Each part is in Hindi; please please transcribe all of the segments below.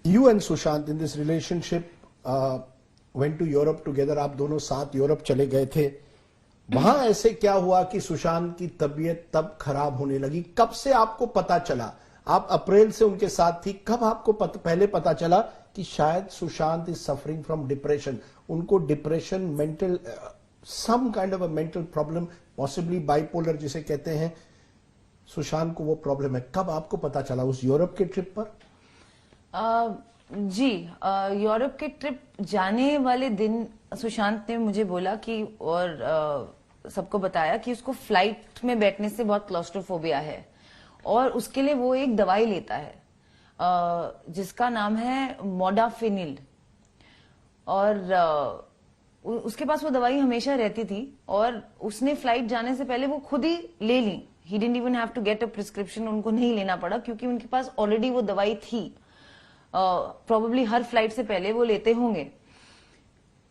You and Sushant in this relationship went to Europe together. आप दोनों साथ यूरोप चले गए थे. वहां ऐसे क्या हुआ कि सुशांत की तबीयत तब खराब होने लगी? कब से आपको पता चला? आप अप्रैल से उनके साथ थी, कब आपको पहले पता चला कि शायद Sushant is suffering from depression? उनको depression, mental, some kind of a mental problem, possibly bipolar जिसे कहते हैं, सुशांत को वो प्रॉब्लम है. कब आपको पता चला? उस यूरोप के ट्रिप पर? जी, यूरोप के ट्रिप जाने वाले दिन सुशांत ने मुझे बोला कि, और सबको बताया कि उसको फ्लाइट में बैठने से बहुत क्लॉस्ट्रोफोबिया है और उसके लिए वो एक दवाई लेता है जिसका नाम है मोडाफिनिल. और उसके पास वो दवाई हमेशा रहती थी और उसने फ्लाइट जाने से पहले वो खुद ही ले ली. He didn't even have to get a prescription. उनको नहीं लेना पड़ा क्योंकि उनके पास ऑलरेडी वो दवाई थी. प्रोबेबली हर फ्लाइट से पहले वो लेते होंगे.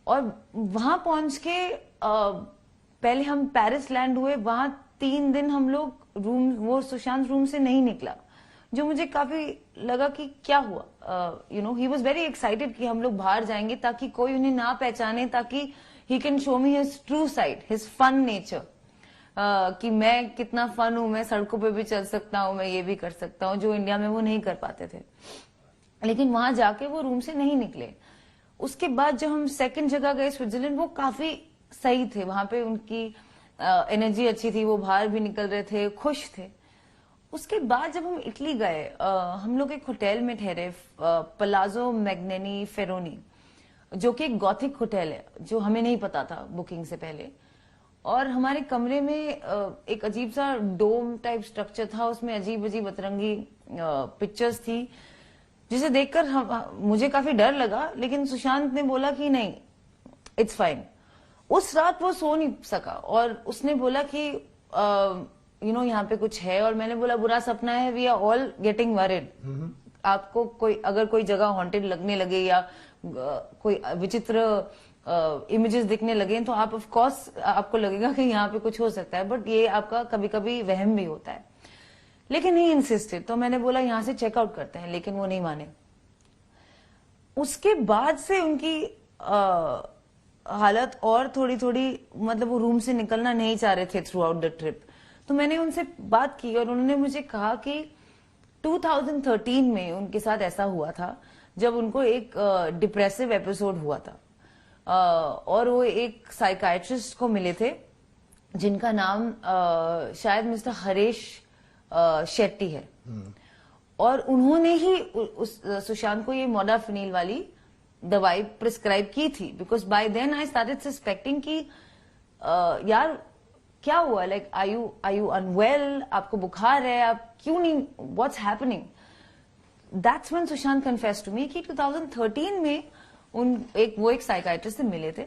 और वहां पहुंच के पहले हम पेरिस लैंड हुए. वहां 3 दिन हम लोग वो सुशांत रूम से नहीं निकला, जो मुझे काफी लगा कि क्या हुआ. ही वॉज वेरी एक्साइटेड कि हम लोग बाहर जाएंगे ताकि कोई उन्हें ना पहचाने, ताकि he can show me his true side, his fun nature, कि मैं कितना फन हूं, मैं सड़कों पे भी चल सकता हूं, मैं ये भी कर सकता हूं, जो इंडिया में वो नहीं कर पाते थे. लेकिन वहां जाके वो रूम से नहीं निकले. उसके बाद जब हम सेकंड जगह गए स्विट्जरलैंड, वो काफी सही थे. वहां पे उनकी एनर्जी अच्छी थी, वो बाहर भी निकल रहे थे, खुश थे. उसके बाद जब हम इटली गए, हम लोग एक होटल में ठहरे, पलाजो मैग्नेनी फेरोनी, जो कि एक गॉथिक होटल है, जो हमें नहीं पता था बुकिंग से पहले. और हमारे कमरे में एक अजीब सा डोम टाइप स्ट्रक्चर था, उसमें अजीब अजीब अतरंगी पिक्चर्स थी, जिसे देखकर मुझे काफी डर लगा. लेकिन सुशांत ने बोला कि नहीं, इट्स फाइन. उस रात वो सो नहीं सका और उसने बोला कि यहाँ पे कुछ है. और मैंने बोला बुरा सपना है, we are all getting worried. आपको अगर कोई जगह हॉन्टेड लगने लगे या कोई विचित्र इमेजेस दिखने लगे तो आप ऑफ कोर्स आपको लगेगा कि यहाँ पे कुछ हो सकता है, बट ये आपका कभी कभी वहम भी होता है. लेकिन ही इंसिस्टेड. तो मैंने बोला यहां से चेकआउट करते हैं, लेकिन वो नहीं माने. उसके बाद से उनकी हालत और थोड़ी थोड़ी, मतलब वो रूम से निकलना नहीं चाह रहे थे थ्रू आउट द ट्रिप. तो मैंने उनसे बात की और उन्होंने मुझे कहा कि 2013 में उनके साथ ऐसा हुआ था जब उनको एक डिप्रेसिव एपिसोड हुआ था. और वो एक साइकाइट्रिस्ट को मिले थे जिनका नाम शायद मिस्टर हरेश शेट्टी है. और उन्होंने ही सुशांत को ये मोडाफिनिल वाली दवाई प्रिस्क्राइब की थी. Because by then I started suspecting कि यार क्या हुआ, लाइक आर यू अनवेल, आपको बुखार है, आप क्यों नहीं, what's happening. That's when Sushant confessed to me कि 2013 में वो एक साइकाइट्रिस्ट से मिले थे.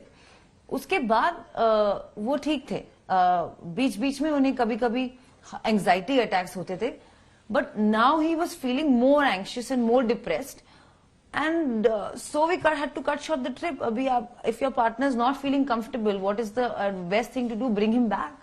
उसके बाद वो ठीक थे. बीच बीच में उन्हें कभी कभी एंजाइटी अटैक्स होते थे, but now he was feeling more anxious and more depressed. And so we had to cut short the trip. अभी आप, if your partner is not feeling comfortable, what is the best thing to do? Bring him back.